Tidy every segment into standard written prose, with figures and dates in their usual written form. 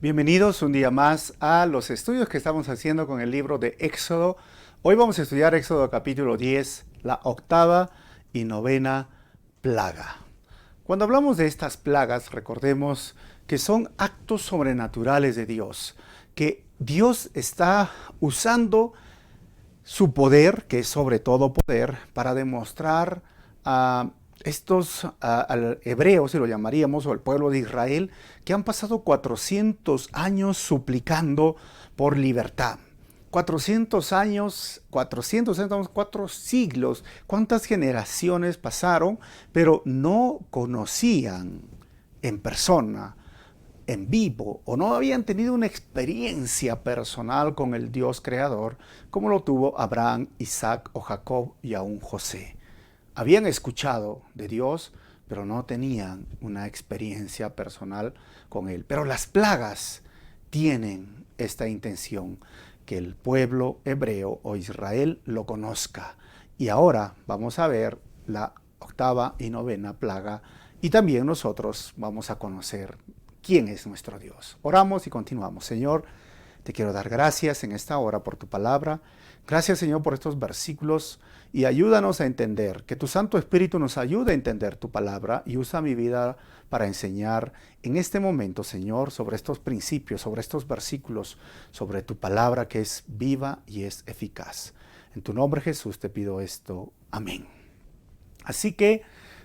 Bienvenidos un día más a los estudios que estamos haciendo con el libro de Éxodo. Hoy vamos a estudiar Éxodo capítulo 10, la octava y novena plaga. Cuando hablamos de estas plagas, recordemos que son actos sobrenaturales de Dios, que Dios está usando su poder, que es sobre todo poder, para demostrar a al hebreos, si lo llamaríamos, o al pueblo de Israel, que han pasado 400 años suplicando por libertad. 400 años, 4 siglos, cuántas generaciones pasaron, pero no conocían en persona, en vivo, o no habían tenido una experiencia personal con el Dios creador, como lo tuvo Abraham, Isaac o Jacob y aún José. Habían escuchado de Dios, pero no tenían una experiencia personal con Él. Pero las plagas tienen esta intención, que el pueblo hebreo o Israel lo conozca. Y ahora vamos a ver la octava y novena plaga, y también nosotros vamos a conocer quién es nuestro Dios. Oramos y continuamos. Señor, te quiero dar gracias en esta hora por tu palabra. Gracias, Señor, por estos versículos, y ayúdanos a entender, que tu Santo Espíritu nos ayude a entender tu palabra y usa mi vida para enseñar en este momento, Señor, sobre estos principios, sobre estos versículos, sobre tu palabra que es viva y es eficaz. En tu nombre, Jesús, te pido esto. Amén. Así que,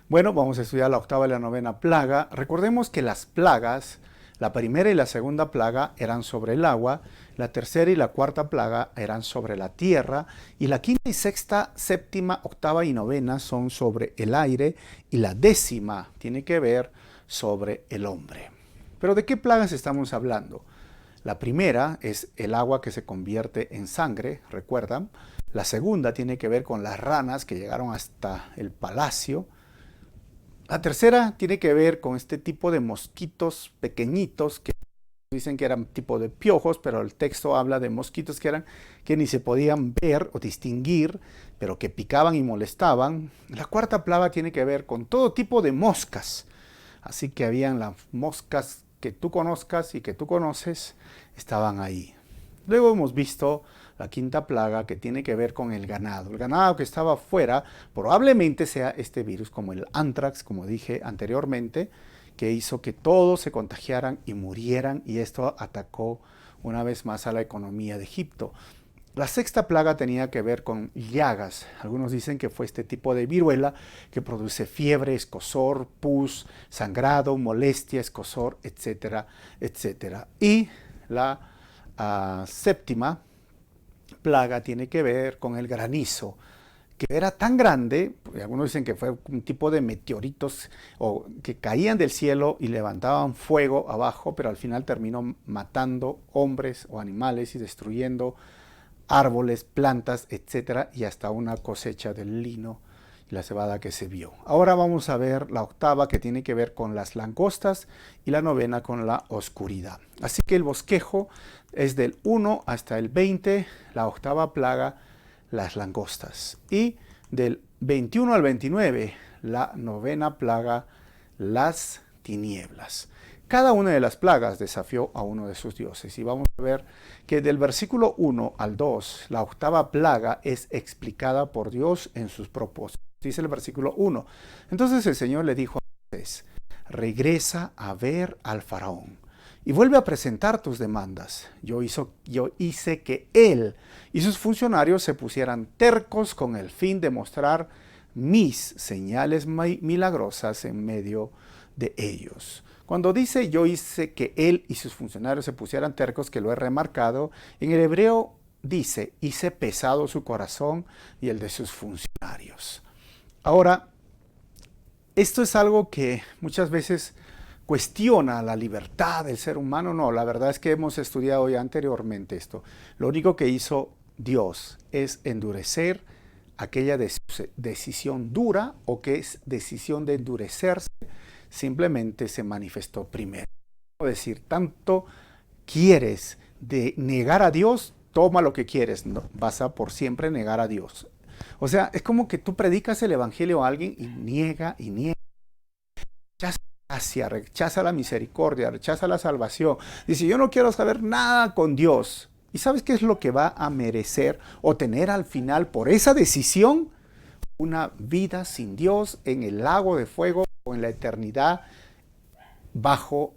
bueno, vamos a estudiar la octava y la novena plaga. Recordemos que las plagas, la primera y la segunda plaga eran sobre el agua, la tercera y la cuarta plaga eran sobre la tierra, y la quinta y sexta, séptima, octava y novena son sobre el aire, y la décima tiene que ver sobre el hombre. Pero ¿de qué plagas estamos hablando? La primera es el agua que se convierte en sangre, ¿recuerdan? La segunda tiene que ver con las ranas que llegaron hasta el palacio. La tercera tiene que ver con este tipo de mosquitos pequeñitos que dicen que eran tipo de piojos, pero el texto habla de mosquitos que ni se podían ver o distinguir, pero que picaban y molestaban. La cuarta plaga tiene que ver con todo tipo de moscas. Así que habían las moscas que tú conozcas y que tú conoces, estaban ahí. Luego hemos visto la quinta plaga, que tiene que ver con el ganado. El ganado que estaba afuera probablemente sea este virus, como el anthrax, como dije anteriormente, que hizo que todos se contagiaran y murieran, y esto atacó una vez más a la economía de Egipto. La sexta plaga tenía que ver con llagas. Algunos dicen que fue este tipo de viruela que produce fiebre, escozor, pus, sangrado, molestia, escozor, etcétera, etcétera. Y la séptima plaga tiene que ver con el granizo, que era tan grande, algunos dicen que fue un tipo de meteoritos o que caían del cielo y levantaban fuego abajo, pero al final terminó matando hombres o animales y destruyendo árboles, plantas, etcétera, y hasta una cosecha del lino y la cebada que se vio. Ahora vamos a ver la octava, que tiene que ver con las langostas, y la novena con la oscuridad. Así que el bosquejo es del 1 hasta el 20, la octava plaga, las langostas, y del 21 al 29, la novena plaga, las tinieblas. Cada una de las plagas desafió a uno de sus dioses, y vamos a ver que del versículo 1 al 2, la octava plaga es explicada por Dios en sus propósitos. Dice el versículo 1, entonces el Señor le dijo a Moisés, regresa a ver al faraón y vuelve a presentar tus demandas. Yo hice que él y sus funcionarios se pusieran tercos con el fin de mostrar mis señales milagrosas en medio de ellos. Cuando dice yo hice que él y sus funcionarios se pusieran tercos, que lo he remarcado, en el hebreo dice hice pesado su corazón y el de sus funcionarios. Ahora, esto es algo que muchas veces cuestiona la libertad del ser humano. No, la verdad es que hemos estudiado ya anteriormente esto. Lo único que hizo Dios es endurecer aquella decisión dura, o que es decisión de endurecerse, simplemente se manifestó primero. Es decir, tanto quieres de negar a Dios, toma lo que quieres, no, vas a por siempre negar a Dios. O sea, es como que tú predicas el evangelio a alguien y niega y niega. gracia, rechaza la misericordia, rechaza la salvación. Dice, yo no quiero saber nada con Dios. ¿Y sabes qué es lo que va a merecer o tener al final por esa decisión? Una vida sin Dios en el lago de fuego o en la eternidad bajo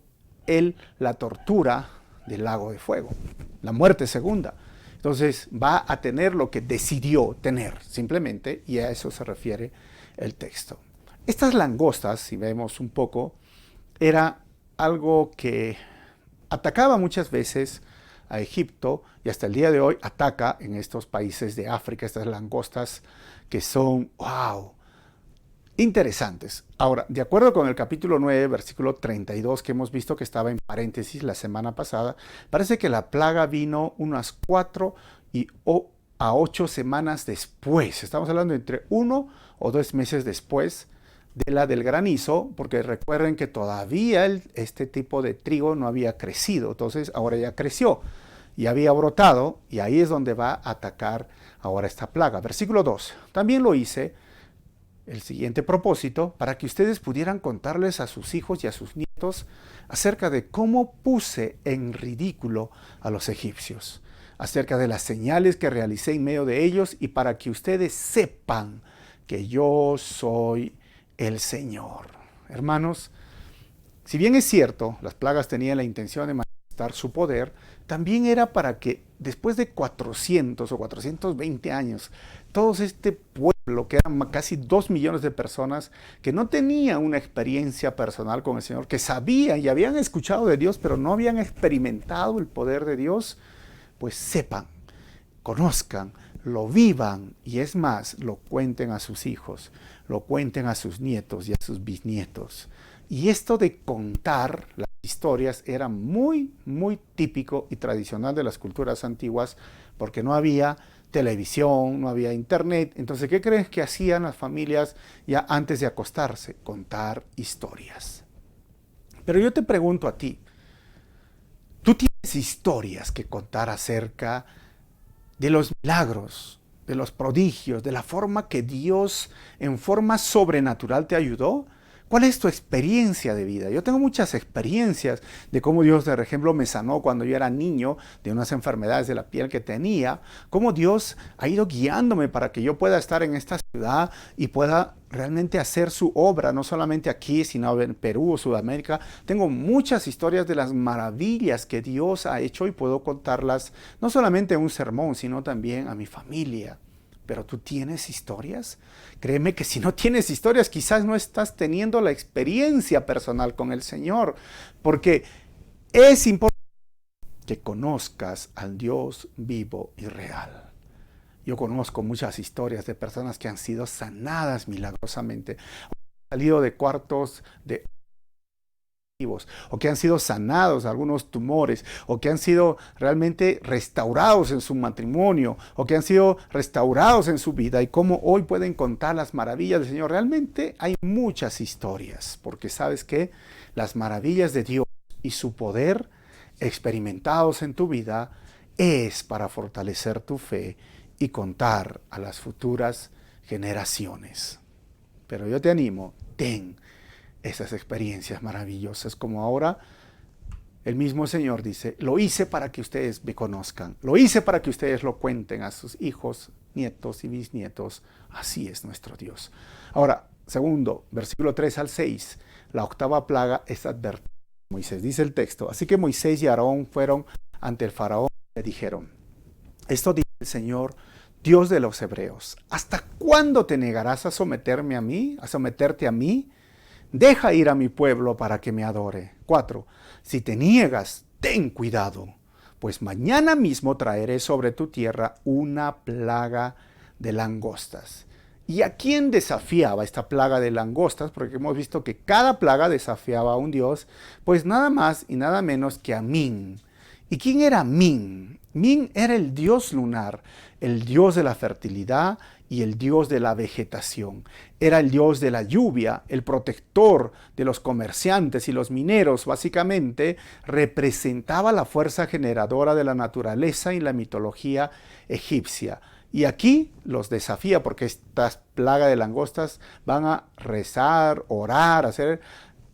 la tortura del lago de fuego, la muerte segunda. Entonces va a tener lo que decidió tener, simplemente, y a eso se refiere el texto. Estas langostas, si vemos un poco, era algo que atacaba muchas veces a Egipto y hasta el día de hoy ataca en estos países de África, estas langostas que son, wow, interesantes. Ahora, de acuerdo con el capítulo 9, versículo 32, que hemos visto que estaba en paréntesis la semana pasada, parece que la plaga vino unas 4 a 8 semanas después. Estamos hablando entre 1 o 2 meses después de la del granizo, porque recuerden que todavía este tipo de trigo no había crecido, entonces ahora ya creció y había brotado, y ahí es donde va a atacar ahora esta plaga. Versículo 2, también lo hice el siguiente propósito, para que ustedes pudieran contarles a sus hijos y a sus nietos acerca de cómo puse en ridículo a los egipcios, acerca de las señales que realicé en medio de ellos, y para que ustedes sepan que yo soy el Señor. Hermanos, si bien es cierto, las plagas tenían la intención de manifestar su poder, también era para que después de 400 o 420 años, todo este pueblo, que eran casi 2 millones de personas, que no tenían una experiencia personal con el Señor, que sabían y habían escuchado de Dios, pero no habían experimentado el poder de Dios, pues sepan, conozcan, lo vivan, y es más, lo cuenten a sus hijos, lo cuenten a sus nietos y a sus bisnietos. Y esto de contar las historias era muy, muy típico y tradicional de las culturas antiguas, porque no había televisión, no había internet. Entonces, ¿qué crees que hacían las familias ya antes de acostarse? Contar historias. Pero yo te pregunto a ti, ¿tú tienes historias que contar acerca de los milagros, de los prodigios, de la forma que Dios en forma sobrenatural te ayudó? ¿Cuál es tu experiencia de vida? Yo tengo muchas experiencias de cómo Dios, por ejemplo, me sanó cuando yo era niño de unas enfermedades de la piel que tenía, cómo Dios ha ido guiándome para que yo pueda estar en esta ciudad y pueda realmente hacer su obra, no solamente aquí, sino en Perú o Sudamérica. Tengo muchas historias de las maravillas que Dios ha hecho y puedo contarlas no solamente en un sermón, sino también a mi familia. Pero tú tienes historias. Créeme que si no tienes historias, quizás no estás teniendo la experiencia personal con el Señor, porque es importante que conozcas al Dios vivo y real. Yo conozco muchas historias de personas que han sido sanadas milagrosamente, han salido de cuartos de o que han sido sanados de algunos tumores, o que han sido realmente restaurados en su matrimonio, o que han sido restaurados en su vida, y cómo hoy pueden contar las maravillas del Señor. Realmente hay muchas historias, porque sabes que las maravillas de Dios y su poder experimentados en tu vida es para fortalecer tu fe y contar a las futuras generaciones. Pero yo te animo, ten esas experiencias maravillosas, como ahora el mismo Señor dice, lo hice para que ustedes me conozcan, lo hice para que ustedes lo cuenten a sus hijos, nietos y bisnietos. Así es nuestro Dios. Ahora, segundo, versículo 3 al 6, la octava plaga es advertida a Moisés. Dice el texto, así que Moisés y Aarón fueron ante el faraón y le dijeron, esto dice el Señor, Dios de los hebreos, ¿hasta cuándo te negarás a someterme a mí, a someterte a mí? Deja ir a mi pueblo para que me adore. 4. Si te niegas, ten cuidado, pues mañana mismo traeré sobre tu tierra una plaga de langostas. ¿Y a quién desafiaba esta plaga de langostas? Porque hemos visto que cada plaga desafiaba a un dios, pues nada más y nada menos que a Min. ¿Y quién era Min? Min era el dios lunar, el dios de la fertilidad y el dios de la vegetación. Era el dios de la lluvia, el protector de los comerciantes y los mineros. Básicamente representaba la fuerza generadora de la naturaleza y la mitología egipcia. Y aquí los desafía, porque estas plagas de langostas van a rezar, orar, hacer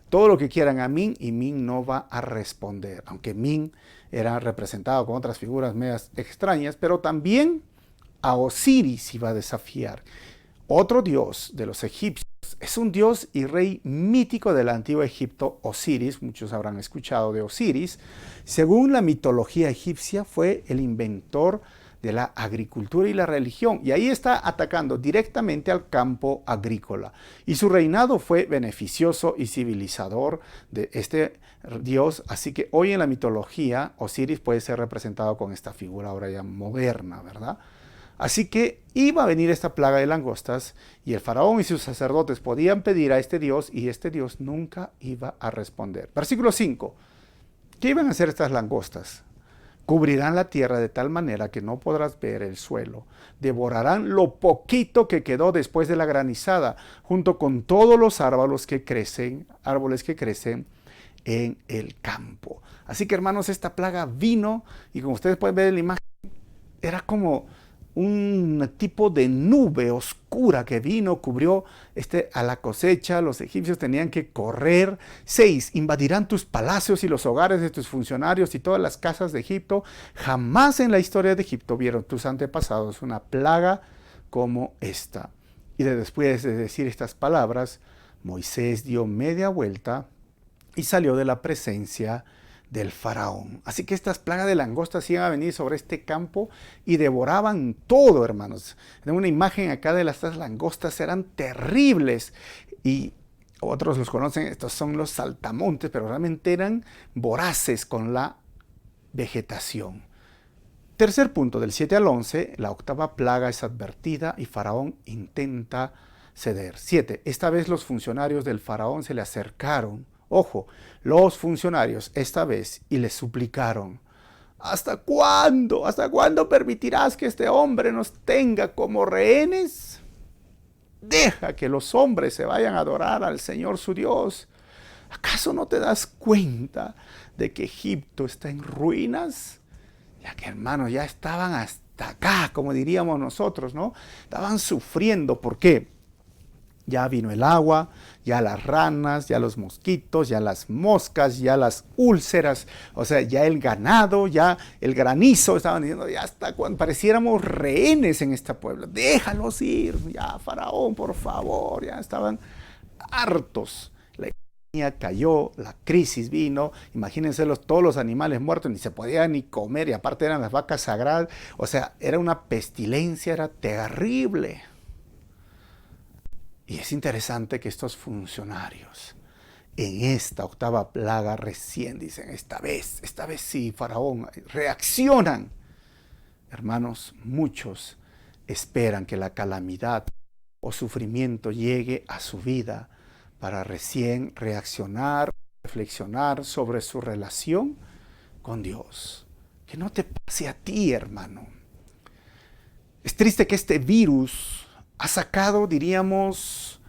todo lo que quieran a Min y Min no va a responder. Aunque Min era representado con otras figuras medias extrañas, pero también a Osiris iba a desafiar. Otro dios de los egipcios. Es un dios y rey mítico del antiguo Egipto, Osiris. Muchos habrán escuchado de Osiris. Según la mitología egipcia, fue el inventor de la agricultura y la religión. Y ahí está atacando directamente al campo agrícola. Y su reinado fue beneficioso y civilizador de este dios. Así que hoy en la mitología, Osiris puede ser representado con esta figura ahora ya moderna, ¿verdad? Así que iba a venir esta plaga de langostas y el faraón y sus sacerdotes podían pedir a este dios y este dios nunca iba a responder. Versículo 5. ¿Qué iban a hacer estas langostas? Cubrirán la tierra de tal manera que no podrás ver el suelo. Devorarán lo poquito que quedó después de la granizada, junto con todos los árboles que crecen en el campo. Así que, hermanos, esta plaga vino y como ustedes pueden ver en la imagen, era como un tipo de nube oscura que vino, cubrió a la cosecha. Los egipcios tenían que correr. 6. Invadirán tus palacios y los hogares de tus funcionarios y todas las casas de Egipto. Jamás en la historia de Egipto vieron tus antepasados una plaga como esta. Y después de decir estas palabras, Moisés dio media vuelta y salió de la presencia del faraón. Así que estas plagas de langostas iban a venir sobre este campo y devoraban todo, hermanos. Tengo una imagen acá de estas langostas, eran terribles. Y otros los conocen, estos son los saltamontes, pero realmente eran voraces con la vegetación. Tercer punto, del 7 al 11, la octava plaga es advertida y faraón intenta ceder. 7. Esta vez los funcionarios del faraón se le acercaron. Ojo, los funcionarios esta vez y le suplicaron: ¿hasta cuándo? ¿Hasta cuándo permitirás que este hombre nos tenga como rehenes? Deja que los hombres se vayan a adorar al Señor su Dios. ¿Acaso no te das cuenta de que Egipto está en ruinas? Ya que, hermanos, ya estaban hasta acá, como diríamos nosotros, ¿no? Estaban sufriendo. ¿Por qué? Ya vino el agua, ya las ranas, ya los mosquitos, ya las moscas, ya las úlceras, o sea, ya el ganado, ya el granizo. Estaban diciendo, ya hasta cuando pareciéramos rehenes en este pueblo. Déjalos ir, ya, faraón, por favor. Ya estaban hartos. La economía cayó, la crisis vino. Imagínense todos los animales muertos, ni se podían ni comer, y aparte eran las vacas sagradas. O sea, era una pestilencia, era terrible. Y es interesante que estos funcionarios en esta octava plaga recién dicen, esta vez sí, faraón, reaccionan. Hermanos, muchos esperan que la calamidad o sufrimiento llegue a su vida para recién reaccionar, reflexionar sobre su relación con Dios. Que no te pase a ti, hermano. Es triste que este virus ha sacado, diríamos,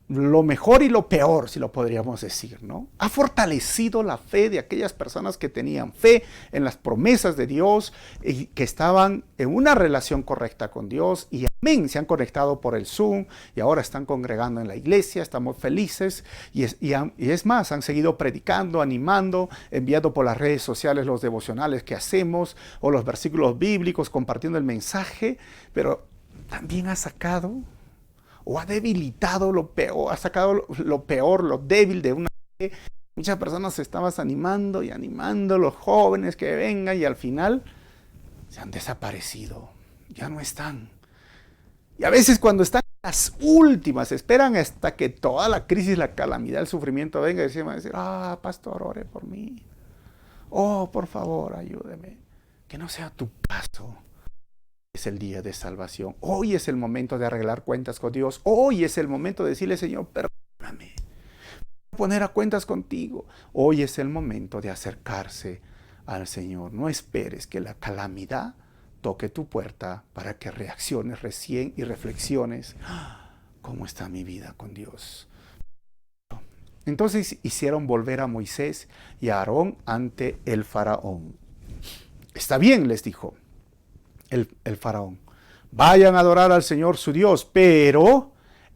lo mejor y lo peor, si lo podríamos decir, ¿no? Ha fortalecido la fe de aquellas personas que tenían fe en las promesas de Dios y que estaban en una relación correcta con Dios. Y amén, se han conectado por el Zoom y ahora están congregando en la iglesia, estamos felices. Y es más, han seguido predicando, animando, enviando por las redes sociales los devocionales que hacemos o los versículos bíblicos, compartiendo el mensaje, pero también ha sacado o ha debilitado lo peor, ha sacado lo peor, lo débil de una fe. Muchas personas se estaban animando y animando, los jóvenes que vengan, y al final se han desaparecido, ya no están. Y a veces cuando están las últimas, esperan hasta que toda la crisis, la calamidad, el sufrimiento venga y van a decir, pastor, ore por mí. Oh, por favor, ayúdeme. Que no sea tu caso. Es el día de salvación. Hoy es el momento de arreglar cuentas con Dios. Hoy es el momento de decirle, Señor, perdóname. Voy a poner a cuentas contigo. Hoy es el momento de acercarse al Señor. No esperes que la calamidad toque tu puerta para que reacciones recién y reflexiones. ¿Cómo está mi vida con Dios? Entonces hicieron volver a Moisés y a Aarón ante el faraón. Está bien, les dijo el faraón, vayan a adorar al Señor su Dios, pero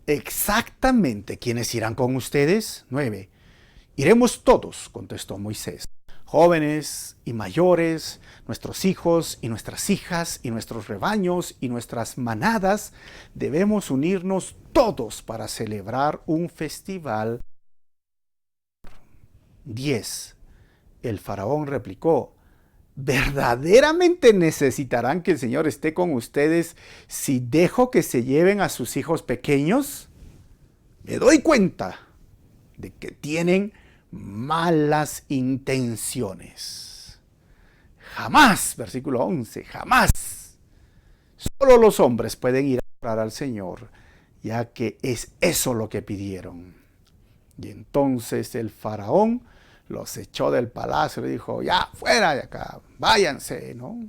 exactamente ¿quiénes irán con ustedes? 9. Iremos todos, contestó Moisés, jóvenes y mayores, nuestros hijos y nuestras hijas y nuestros rebaños y nuestras manadas, debemos unirnos todos para celebrar un festival. 10. El faraón replicó: ¿verdaderamente necesitarán que el Señor esté con ustedes si dejo que se lleven a sus hijos pequeños? Me doy cuenta de que tienen malas intenciones. Jamás, versículo 11, jamás. Solo los hombres pueden ir a orar al Señor, ya que es eso lo que pidieron. Y entonces el faraón los echó del palacio y le dijo: ya, fuera de acá, váyanse, ¿no?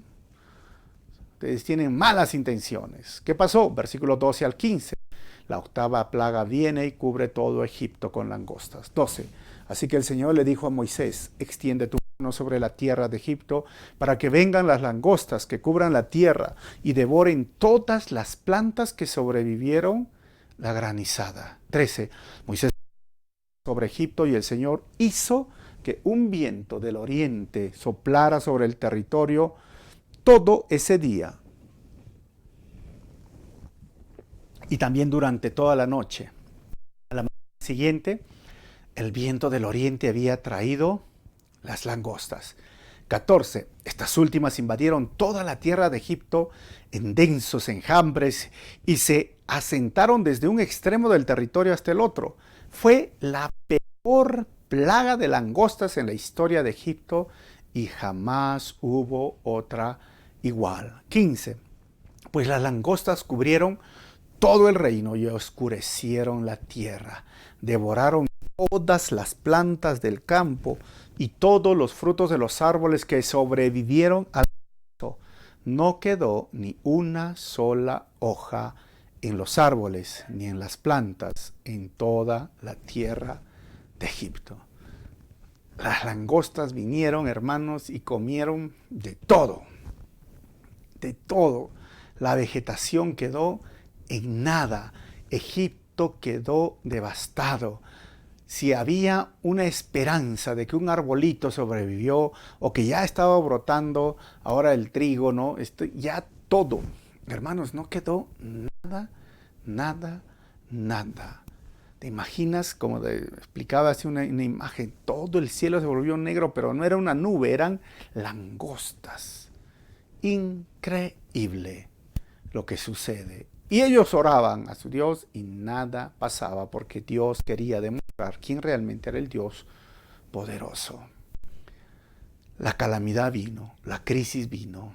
Ustedes tienen malas intenciones. ¿Qué pasó? Versículo 12 al 15. La octava plaga viene y cubre todo Egipto con langostas. 12. Así que el Señor le dijo a Moisés: extiende tu mano sobre la tierra de Egipto para que vengan las langostas que cubran la tierra y devoren todas las plantas que sobrevivieron la granizada. 13. Moisés sobre Egipto y el Señor hizo que un viento del oriente soplara sobre el territorio todo ese día y también durante toda la noche. A la mañana siguiente, el viento del oriente había traído las langostas. 14. Estas últimas invadieron toda la tierra de Egipto en densos enjambres y se asentaron desde un extremo del territorio hasta el otro. Fue la peor plaga de langostas en la historia de Egipto y jamás hubo otra igual. 15. Pues las langostas cubrieron todo el reino y oscurecieron la tierra. Devoraron todas las plantas del campo y todos los frutos de los árboles que sobrevivieron al viento. No quedó ni una sola hoja en los árboles ni en las plantas en toda la tierra de Egipto. Las langostas vinieron, hermanos, y comieron de todo. De todo. La vegetación quedó en nada. Egipto quedó devastado. Si había una esperanza de que un arbolito sobrevivió o que ya estaba brotando ahora el trigo, ¿no? Ya todo. Hermanos, no quedó nada, nada, nada. ¿Te imaginas? Como explicaba así una imagen, todo el cielo se volvió negro, pero no era una nube, eran langostas. Increíble lo que sucede. Y ellos oraban a su Dios y nada pasaba porque Dios quería demostrar quién realmente era el Dios poderoso. La calamidad vino, la crisis vino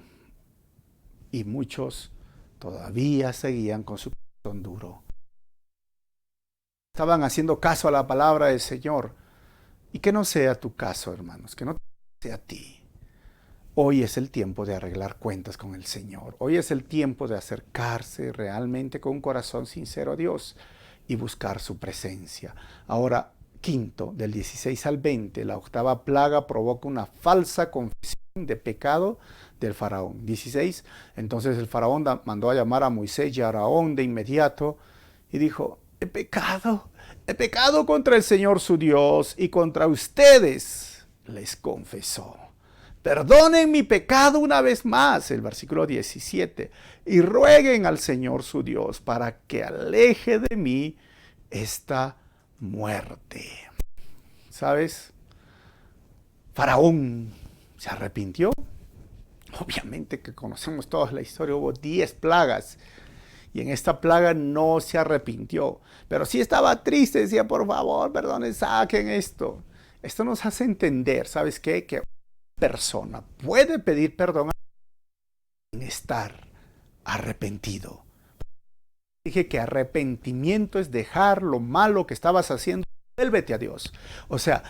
y muchos todavía seguían con su corazón duro. Estaban haciendo caso a la palabra del Señor. Y que no sea tu caso, hermanos, que no sea a ti. Hoy es el tiempo de arreglar cuentas con el Señor. Hoy es el tiempo de acercarse realmente con un corazón sincero a Dios y buscar su presencia. Ahora, quinto, del 16 al 20, la octava plaga provoca una falsa confesión de pecado del faraón. 16, entonces el faraón mandó a llamar a Moisés y a Aarón de inmediato y dijo: he pecado contra el Señor su Dios y contra ustedes, les confesó. Perdonen mi pecado una vez más, el versículo 17, y rueguen al Señor su Dios para que aleje de mí esta muerte. ¿Sabes? Faraón se arrepintió. Obviamente que conocemos toda la historia, hubo 10 plagas. Y en esta plaga no se arrepintió. Pero sí estaba triste, decía: por favor, perdonen, saquen esto. Esto nos hace entender, ¿sabes qué? Que una persona puede pedir perdón sin estar arrepentido. Dije que arrepentimiento es dejar lo malo que estabas haciendo. Vuélvete a Dios. O sea,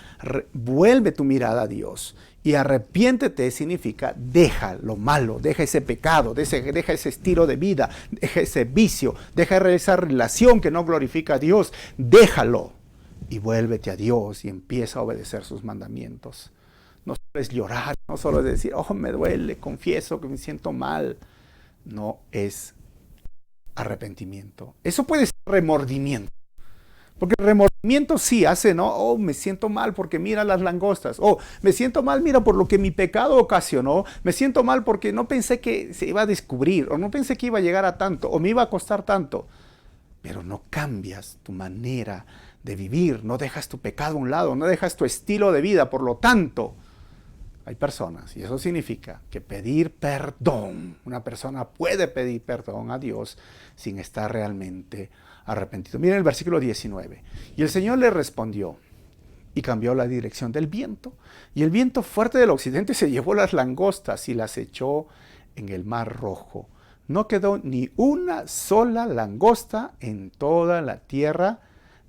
vuelve tu mirada a Dios. Y arrepiéntete significa deja lo malo, deja ese pecado, deja ese estilo de vida, deja ese vicio, deja esa relación que no glorifica a Dios. Déjalo y vuélvete a Dios y empieza a obedecer sus mandamientos. No solo es llorar, no solo es decir: oh, me duele, confieso que me siento mal. No es arrepentimiento. Eso puede ser remordimiento. Porque el remordimiento sí hace, ¿no? Oh, me siento mal porque mira las langostas. Oh, me siento mal, mira, por lo que mi pecado ocasionó. Me siento mal porque no pensé que se iba a descubrir, o no pensé que iba a llegar a tanto, o me iba a costar tanto. Pero no cambias tu manera de vivir, no dejas tu pecado a un lado, no dejas tu estilo de vida. Por lo tanto, hay personas, y eso significa que pedir perdón, una persona puede pedir perdón a Dios sin estar realmente arrepentido. Miren el versículo 19. Y el Señor le respondió y cambió la dirección del viento. Y el viento fuerte del occidente se llevó las langostas y las echó en el mar Rojo. No quedó ni una sola langosta en toda la tierra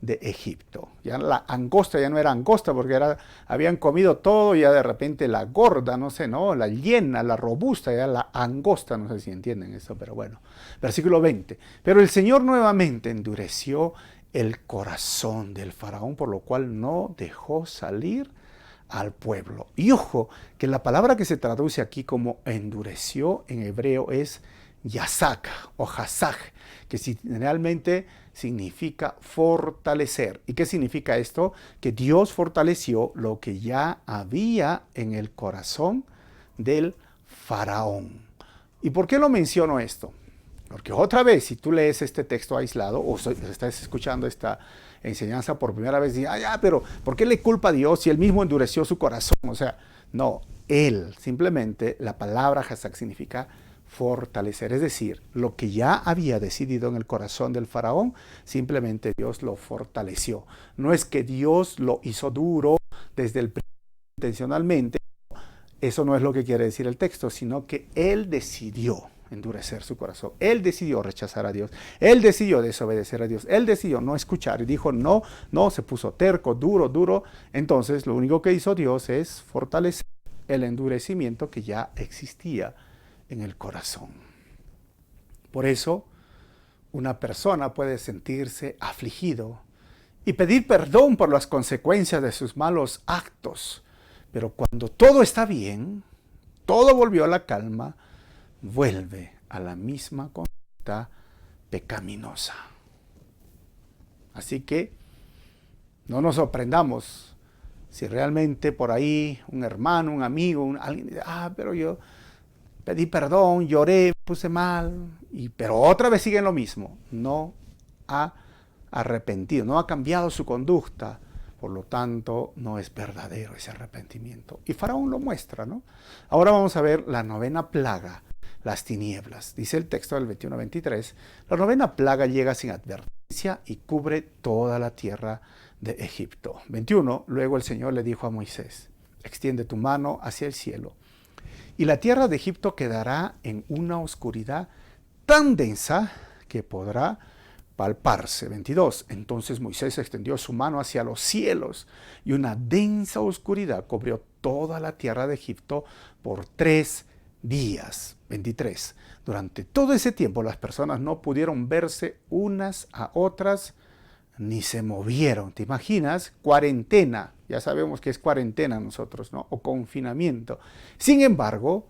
de Egipto. Ya la angosta ya no era angosta porque habían comido todo y ya de repente la gorda, no sé, ¿no? La llena, la robusta, ya la angosta, no sé si entienden eso, pero bueno. Versículo 20. Pero el Señor nuevamente endureció el corazón del faraón, por lo cual no dejó salir al pueblo. Y ojo, que la palabra que se traduce aquí como endureció en hebreo es yasak o hasaj, que realmente significa fortalecer. ¿Y qué significa esto? Que Dios fortaleció lo que ya había en el corazón del faraón. ¿Y por qué lo menciono esto? Porque otra vez, si tú lees este texto aislado o estás escuchando esta enseñanza por primera vez, dices, pero ¿por qué le culpa a Dios si él mismo endureció su corazón? O sea, no, él, simplemente la palabra hasak significa fortalecer, es decir, lo que ya había decidido en el corazón del faraón, simplemente Dios lo fortaleció. No es que Dios lo hizo duro desde el principio intencionalmente, eso no es lo que quiere decir el texto, sino que él decidió endurecer su corazón. Él decidió rechazar a Dios. Él decidió desobedecer a Dios. Él decidió no escuchar y dijo no, se puso terco, duro. Entonces lo único que hizo Dios es fortalecer el endurecimiento que ya existía en el corazón. Por eso, una persona puede sentirse afligido y pedir perdón por las consecuencias de sus malos actos. Pero cuando todo está bien, todo volvió a la calma, vuelve a la misma conducta pecaminosa. Así que no nos sorprendamos si realmente por ahí un hermano, un amigo, alguien dice, pero yo pedí perdón, lloré, puse mal, pero otra vez sigue lo mismo. No ha arrepentido, no ha cambiado su conducta. Por lo tanto, no es verdadero ese arrepentimiento. Y Faraón lo muestra, ¿no? Ahora vamos a ver la novena plaga, las tinieblas. Dice el texto del 21-23, la novena plaga llega sin advertencia y cubre toda la tierra de Egipto. 21, luego el Señor le dijo a Moisés, extiende tu mano hacia el cielo, y la tierra de Egipto quedará en una oscuridad tan densa que podrá palparse. 22. Entonces Moisés extendió su mano hacia los cielos y una densa oscuridad cubrió toda la tierra de Egipto por 3 días. 23. Durante todo ese tiempo las personas no pudieron verse unas a otras ni se movieron. ¿Te imaginas? Cuarentena. Ya sabemos que es cuarentena nosotros, ¿no? O confinamiento. Sin embargo,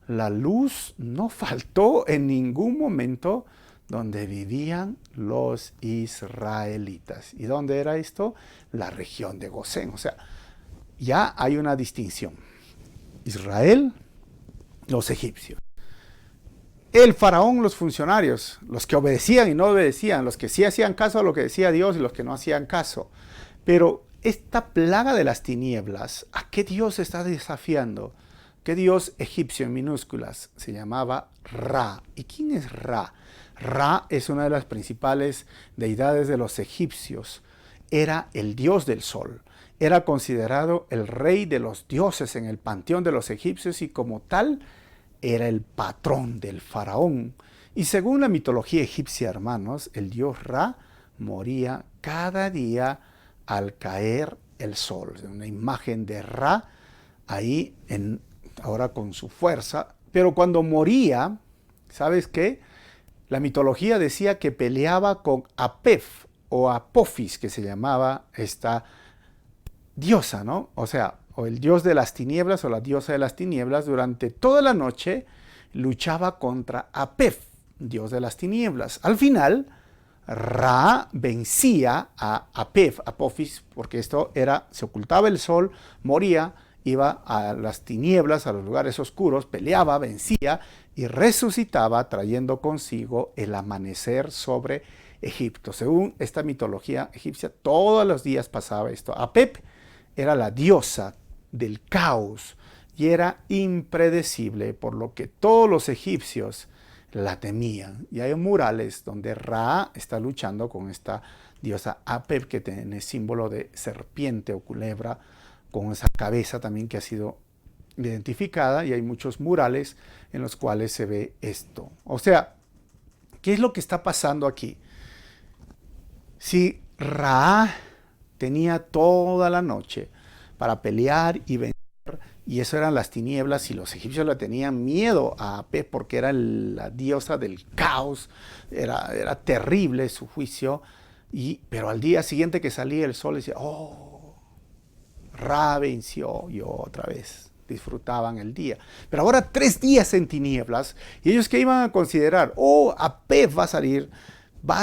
la luz no faltó en ningún momento donde vivían los israelitas. ¿Y dónde era esto? La región de Gosén. O sea, ya hay una distinción. Israel, los egipcios. El faraón, los funcionarios, los que obedecían y no obedecían, los que sí hacían caso a lo que decía Dios y los que no hacían caso. Pero esta plaga de las tinieblas, ¿a qué Dios está desafiando? ¿Qué Dios egipcio en minúsculas? Se llamaba Ra. ¿Y quién es Ra? Ra es una de las principales deidades de los egipcios. Era el dios del sol. Era considerado el rey de los dioses en el panteón de los egipcios y como tal era el patrón del faraón. Y según la mitología egipcia, hermanos, el dios Ra moría cada día al caer el sol. Una imagen de Ra ahí, ahora con su fuerza. Pero cuando moría, ¿sabes qué? La mitología decía que peleaba con Apef o Apophis, que se llamaba esta diosa, ¿no? O sea, o el dios de las tinieblas o la diosa de las tinieblas, durante toda la noche luchaba contra Apef, dios de las tinieblas. Al final, Ra vencía a Apophis, porque esto era, se ocultaba el sol, moría, iba a las tinieblas, a los lugares oscuros, peleaba, vencía y resucitaba trayendo consigo el amanecer sobre Egipto. Según esta mitología egipcia, todos los días pasaba esto. Apep era la diosa del caos y era impredecible, por lo que todos los egipcios la temían. Y hay murales donde Ra está luchando con esta diosa Apep, que tiene símbolo de serpiente o culebra, con esa cabeza también que ha sido identificada, y hay muchos murales en los cuales se ve esto. O sea, ¿qué es lo que está pasando aquí? Si Ra tenía toda la noche para pelear y vencer, y eso eran las tinieblas, y los egipcios le tenían miedo a Apep porque era la diosa del caos, era terrible su juicio, pero al día siguiente que salía el sol decía, oh, Ra venció, y otra vez disfrutaban el día. Pero ahora 3 días en tinieblas, y ellos que iban a considerar, oh, Apep va a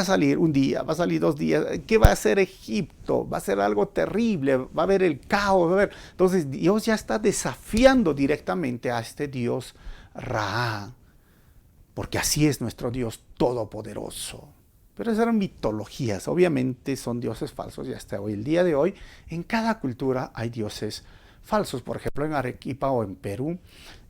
salir un día, va a salir 2 días. ¿Qué va a hacer Egipto? Va a ser algo terrible, va a haber el caos. Va a haber... Entonces Dios ya está desafiando directamente a este Dios Ra, porque así es nuestro Dios todopoderoso. Pero esas eran mitologías, obviamente son dioses falsos, y hasta hoy, el día de hoy, en cada cultura hay dioses falsos. Por ejemplo, en Arequipa o en Perú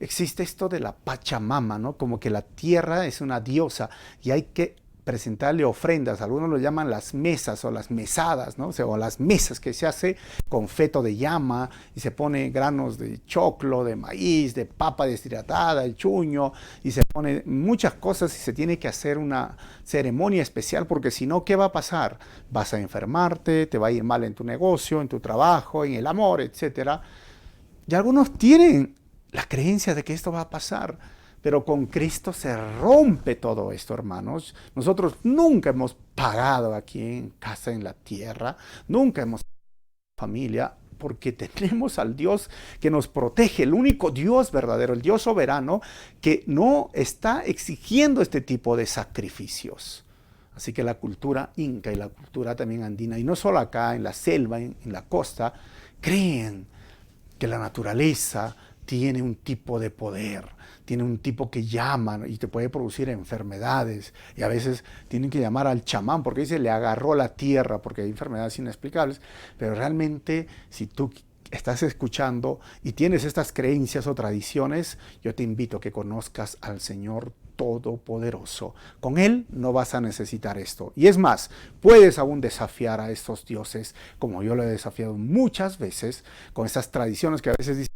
existe esto de la Pachamama, ¿no? Como que la tierra es una diosa y hay que presentarle ofrendas. Algunos lo llaman las mesas o las mesadas, ¿no? O las mesas, que se hace con feto de llama y se pone granos de choclo, de maíz, de papa deshidratada, el chuño, y se pone muchas cosas, y se tiene que hacer una ceremonia especial, porque si no, ¿qué va a pasar? Vas a enfermarte, te va a ir mal en tu negocio, en tu trabajo, en el amor, etc. Y algunos tienen la creencia de que esto va a pasar. Pero con Cristo se rompe todo esto, hermanos. Nosotros nunca hemos pagado aquí en casa, en la tierra. Nunca hemos familia, porque tenemos al Dios que nos protege, el único Dios verdadero, el Dios soberano, que no está exigiendo este tipo de sacrificios. Así que la cultura inca y la cultura también andina, y no solo acá en la selva, en la costa, creen que la naturaleza tiene un tipo de poder, tiene un tipo que llama y te puede producir enfermedades, y a veces tienen que llamar al chamán porque dice le agarró la tierra, porque hay enfermedades inexplicables. Pero realmente, si tú estás escuchando y tienes estas creencias o tradiciones, yo te invito a que conozcas al Señor Todopoderoso. Con Él no vas a necesitar esto. Y es más, puedes aún desafiar a estos dioses, como yo lo he desafiado muchas veces, con estas tradiciones que a veces dicen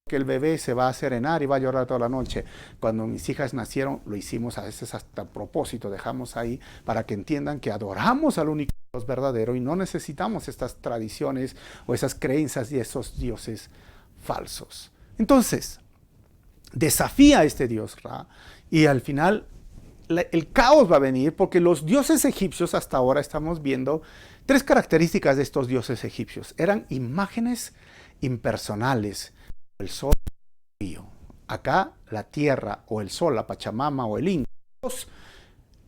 que el bebé se va a serenar y va a llorar toda la noche. Cuando mis hijas nacieron, lo hicimos a veces hasta a propósito, dejamos ahí para que entiendan que adoramos al único Dios verdadero y no necesitamos estas tradiciones o esas creencias y esos dioses falsos. Entonces, desafía a este Dios Ra, y al final el caos va a venir, porque los dioses egipcios, hasta ahora estamos viendo 3 características de estos dioses egipcios. Eran imágenes impersonales. El sol, el río. Acá la tierra o el sol, la Pachamama o el Inca.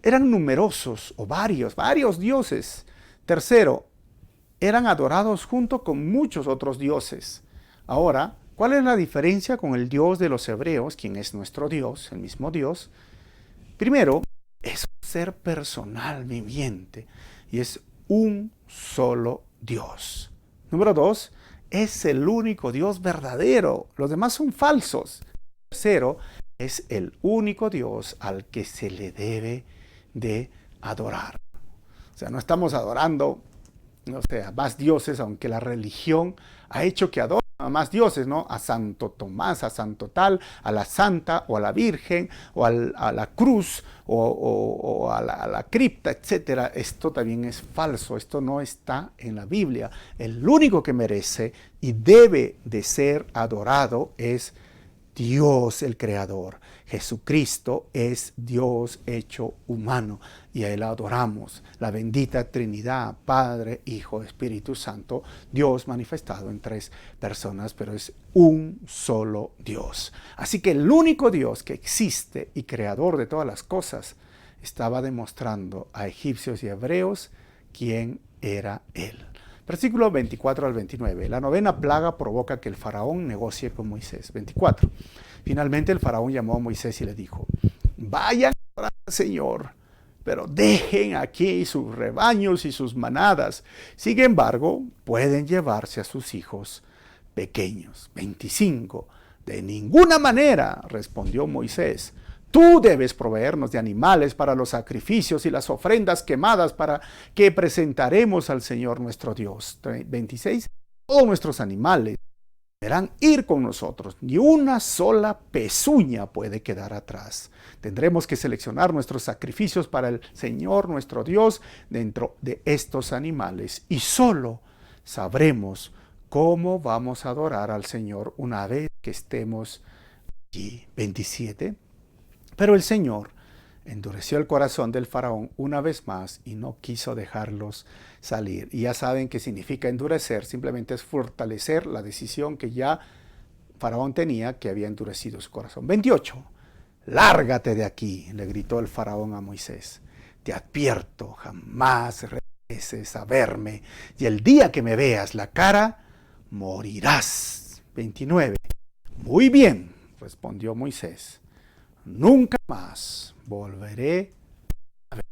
Eran numerosos o varios dioses. Tercero, eran adorados junto con muchos otros dioses. Ahora, ¿cuál es la diferencia con el Dios de los hebreos, quien es nuestro Dios, el mismo Dios? Primero, es un ser personal viviente y es un solo Dios. Número 2, es el único Dios verdadero. Los demás son falsos. Tercero, es el único Dios al que se le debe de adorar. O sea, no estamos adorando, más dioses, aunque la religión ha hecho que adoren a más dioses, ¿no? A Santo Tomás, a Santo tal, a la Santa, o a la Virgen, o a la cruz, o a la cripta, etc. Esto también es falso, esto no está en la Biblia. El único que merece y debe de ser adorado es Dios el Creador. Jesucristo es Dios hecho humano y a Él adoramos. La bendita Trinidad, Padre, Hijo, Espíritu Santo, Dios manifestado en 3 personas, pero es un solo Dios. Así que el único Dios que existe y creador de todas las cosas estaba demostrando a egipcios y hebreos quién era él. Versículo 24 al 29. La novena plaga provoca que el faraón negocie con Moisés. 24. Finalmente el faraón llamó a Moisés y le dijo: vayan al Señor, pero dejen aquí sus rebaños y sus manadas. Sin embargo, pueden llevarse a sus hijos pequeños. 25. De ninguna manera, respondió Moisés. Tú debes proveernos de animales para los sacrificios y las ofrendas quemadas para que presentaremos al Señor nuestro Dios. 26. Todos nuestros animales deberán ir con nosotros. Ni una sola pezuña puede quedar atrás. Tendremos que seleccionar nuestros sacrificios para el Señor nuestro Dios dentro de estos animales. Y solo sabremos cómo vamos a adorar al Señor una vez que estemos allí. 27. Pero el Señor endureció el corazón del faraón una vez más y no quiso dejarlos salir. Y ya saben qué significa endurecer, simplemente es fortalecer la decisión que ya faraón tenía, que había endurecido su corazón. 28. Lárgate de aquí, le gritó el faraón a Moisés. Te advierto, jamás regreses a verme, y el día que me veas la cara, morirás. 29. Muy bien, respondió Moisés. Nunca más volveré a ver.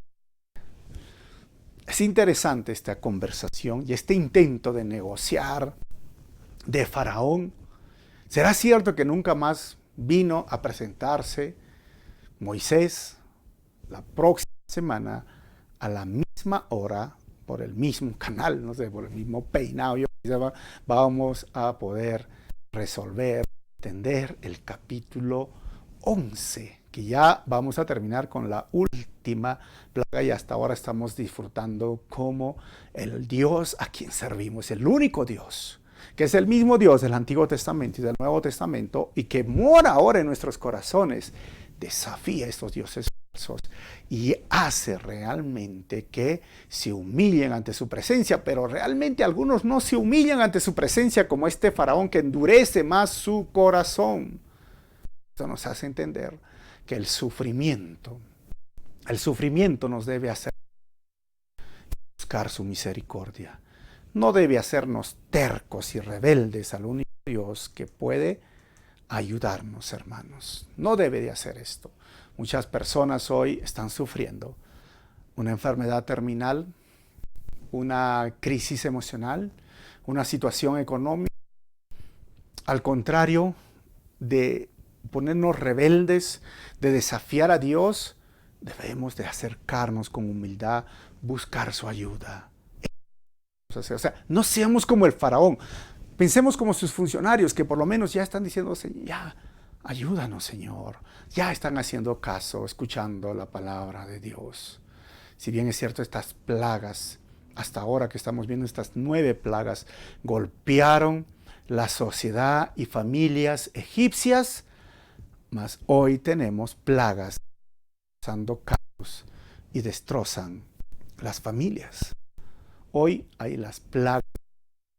Es interesante esta conversación y este intento de negociar de Faraón. ¿Será cierto que nunca más vino a presentarse Moisés la próxima semana a la misma hora, por el mismo canal, no sé, por el mismo peinado? Vamos a poder resolver, entender el capítulo 11, que ya vamos a terminar con la última plaga, y hasta ahora estamos disfrutando como el Dios a quien servimos, el único Dios, que es el mismo Dios del Antiguo Testamento y del Nuevo Testamento, y que mora ahora en nuestros corazones, desafía a estos dioses falsos y hace realmente que se humillen ante su presencia. Pero realmente algunos no se humillan ante su presencia, como este faraón que endurece más su corazón. Esto nos hace entender que el sufrimiento nos debe hacer buscar su misericordia. No debe hacernos tercos y rebeldes al único Dios que puede ayudarnos, hermanos. No debe de hacer esto. Muchas personas hoy están sufriendo una enfermedad terminal, una crisis emocional, una situación económica. Al contrario de ponernos rebeldes, de desafiar a Dios, debemos de acercarnos con humildad, buscar su ayuda. O sea, no seamos como el faraón. Pensemos como sus funcionarios, que por lo menos ya están diciendo: ya, ayúdanos, Señor. Ya están haciendo caso, escuchando la palabra de Dios. Si bien es cierto, estas plagas, hasta ahora que estamos viendo estas 9 plagas, golpearon la sociedad y familias egipcias, mas hoy tenemos plagas causando caos y destrozan las familias. Hoy hay las plagas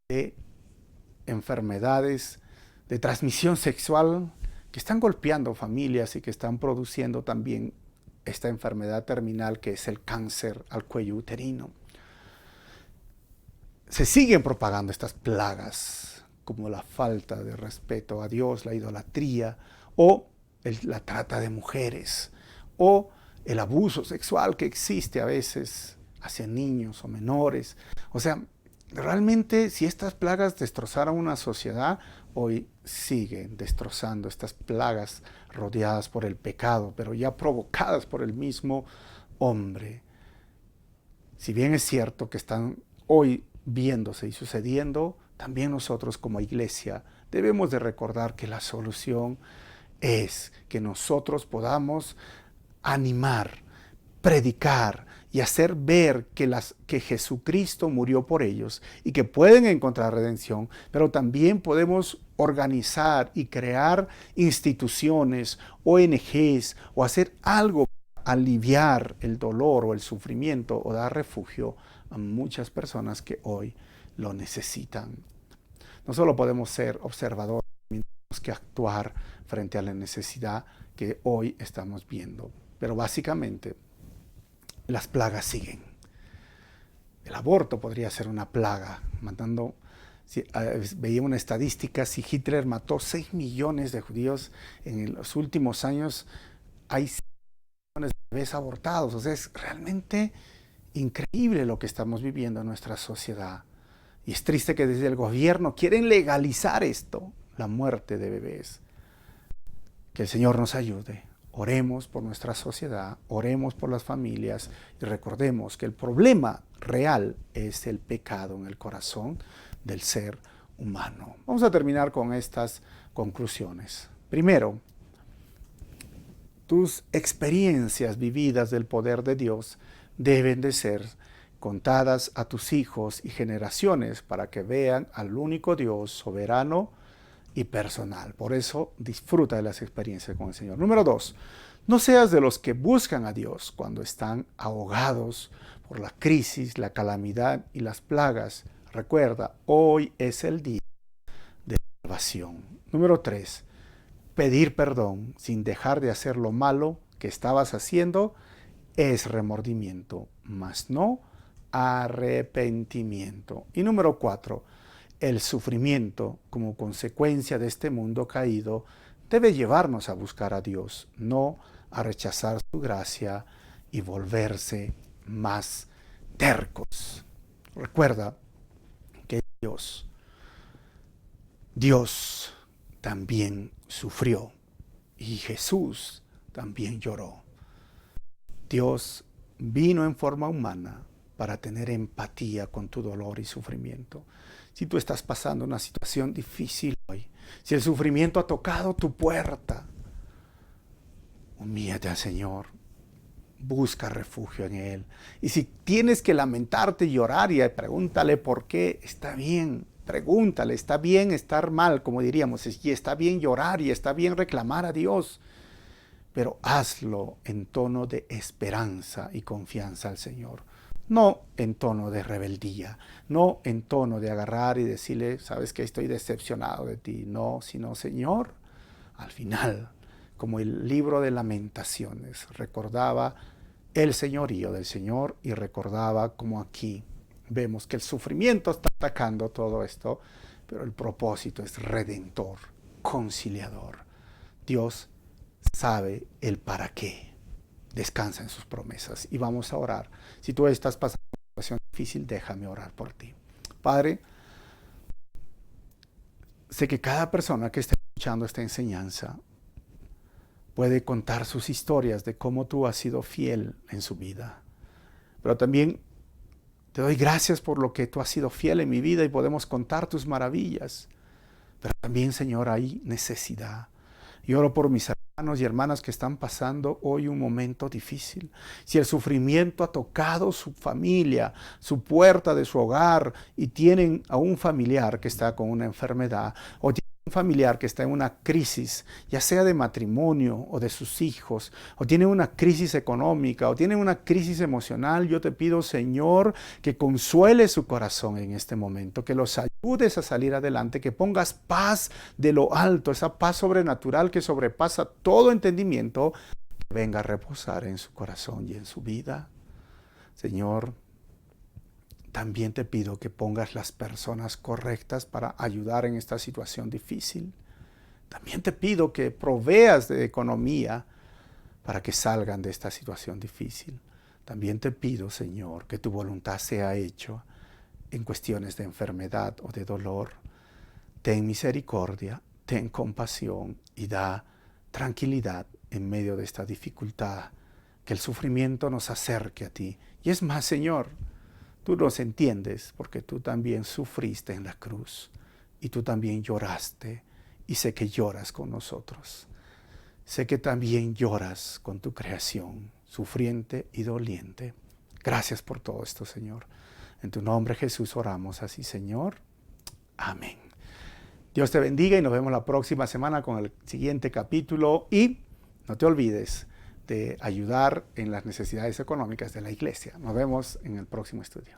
de enfermedades de transmisión sexual que están golpeando familias y que están produciendo también esta enfermedad terminal que es el cáncer al cuello uterino. Se siguen propagando estas plagas como la falta de respeto a Dios, la idolatría o la trata de mujeres o el abuso sexual que existe a veces hacia niños o menores. O sea, realmente, si estas plagas destrozaron una sociedad, hoy siguen destrozando estas plagas rodeadas por el pecado, pero ya provocadas por el mismo hombre. Si bien es cierto que están hoy viéndose y sucediendo, también nosotros como iglesia debemos de recordar que la solución es que nosotros podamos animar, predicar y hacer ver que Jesucristo murió por ellos y que pueden encontrar redención, pero también podemos organizar y crear instituciones, ONGs, o hacer algo para aliviar el dolor o el sufrimiento o dar refugio a muchas personas que hoy lo necesitan. No solo podemos ser observadores, tenemos que actuar frente a la necesidad que hoy estamos viendo, pero básicamente las plagas siguen. El aborto podría ser una plaga, veía una estadística, si Hitler mató 6 millones de judíos en los últimos años, hay 6 millones de bebés abortados. O sea, es realmente increíble lo que estamos viviendo en nuestra sociedad. Y es triste que desde el gobierno quieren legalizar esto, la muerte de bebés. Que el Señor nos ayude. Oremos por nuestra sociedad, oremos por las familias y recordemos que el problema real es el pecado en el corazón del ser humano. Vamos a terminar con estas conclusiones. Primero, tus experiencias vividas del poder de Dios deben de ser contadas a tus hijos y generaciones para que vean al único Dios soberano y personal. Por eso disfruta de las experiencias con el Señor. Número 2, no seas de los que buscan a Dios cuando están ahogados por la crisis, la calamidad y las plagas. Recuerda, hoy es el día de salvación. Número 3, pedir perdón sin dejar de hacer lo malo que estabas haciendo es remordimiento, mas no arrepentimiento. Y número 4, el sufrimiento como consecuencia de este mundo caído debe llevarnos a buscar a Dios, no a rechazar su gracia y volverse más tercos. Recuerda que Dios también sufrió y Jesús también lloró. Dios vino en forma humana para tener empatía con tu dolor y sufrimiento. Si tú estás pasando una situación difícil hoy, si el sufrimiento ha tocado tu puerta, humíllate al Señor, busca refugio en Él. Y si tienes que lamentarte y llorar y pregúntale por qué, está bien, pregúntale, está bien estar mal, como diríamos, y está bien llorar y está bien reclamar a Dios, pero hazlo en tono de esperanza y confianza al Señor. No en tono de rebeldía, no en tono de agarrar y decirle, sabes que estoy decepcionado de ti. No, sino Señor, al final, como el libro de Lamentaciones, recordaba el señorío del Señor y recordaba como aquí vemos que el sufrimiento está atacando todo esto, pero el propósito es redentor, conciliador. Dios sabe el para qué. Descansa en sus promesas y vamos a orar. Si tú estás pasando una situación difícil, déjame orar por ti. Padre, sé que cada persona que esté escuchando esta enseñanza puede contar sus historias de cómo tú has sido fiel en su vida. Pero también te doy gracias por lo que tú has sido fiel en mi vida y podemos contar tus maravillas. Pero también, Señor, hay necesidad. Y oro por mis hermanos y hermanas que están pasando hoy un momento difícil. Si el sufrimiento ha tocado su familia, su puerta de su hogar, y tienen a un familiar que está con una enfermedad, o tienen un familiar que está en una crisis, ya sea de matrimonio o de sus hijos, o tiene una crisis económica, o tiene una crisis emocional, yo te pido, Señor, que consuele su corazón en este momento, que los ayudes a salir adelante, que pongas paz de lo alto, esa paz sobrenatural que sobrepasa todo entendimiento, que venga a reposar en su corazón y en su vida. Señor, también te pido que pongas las personas correctas para ayudar en esta situación difícil. También te pido que proveas de economía para que salgan de esta situación difícil. También te pido, Señor, que tu voluntad sea hecha en cuestiones de enfermedad o de dolor. Ten misericordia, ten compasión y da tranquilidad en medio de esta dificultad. Que el sufrimiento nos acerque a ti. Y es más, Señor, tú nos entiendes porque tú también sufriste en la cruz y tú también lloraste y sé que lloras con nosotros. Sé que también lloras con tu creación, sufriente y doliente. Gracias por todo esto, Señor. En tu nombre, Jesús, oramos así, Señor. Amén. Dios te bendiga y nos vemos la próxima semana con el siguiente capítulo. Y no te olvides de ayudar en las necesidades económicas de la iglesia. Nos vemos en el próximo estudio.